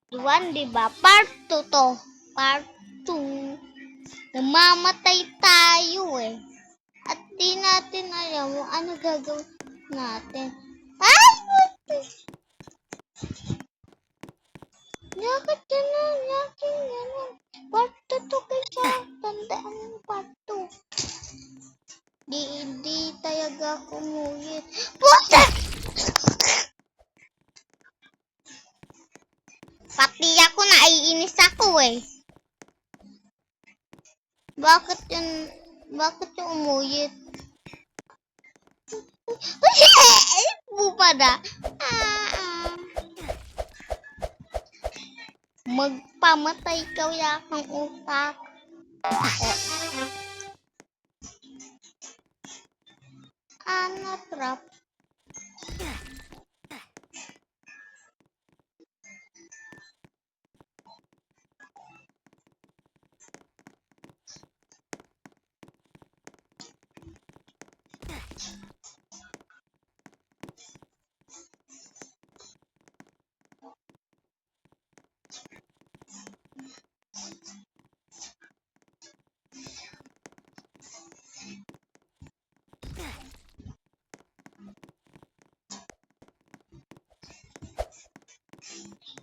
1, di ba? Part 2 to. Part 2. Namamatay tayo eh. At di natin alam kung ano gagawin natin. Ay! Bakit gano'n? Bakit gano'n? Part 2 to kaya. Tandaan mo part 2. Di talaga ako umuwi. Puta! Pati ako naiinis ako eh. Bakit yung umuyit? Bupa na. Magpamatay ka wala kang utak. Ano trap?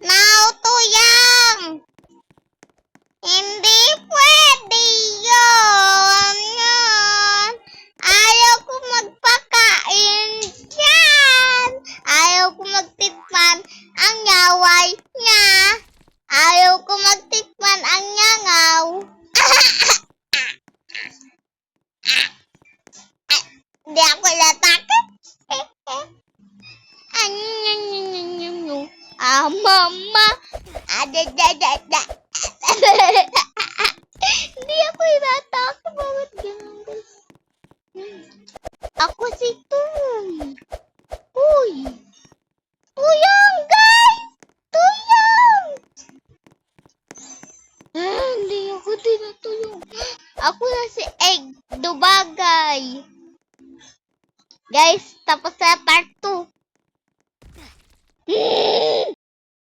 Nautuyang! Hindi pwede yun! Ayaw ko magpakain dyan! Ayaw ko magtikman ang yaway niya! Ayaw ko magtikman ang yangaw! Hindi ako natakot! Mama! Hindi ako inatakot. Bakit ganun? Ako si Tung. Uy! Tuyang, guys! Tuyang! Hindi ako tinatuyong. Ako na si Egg Dubagay. Guys, tapos na part 2.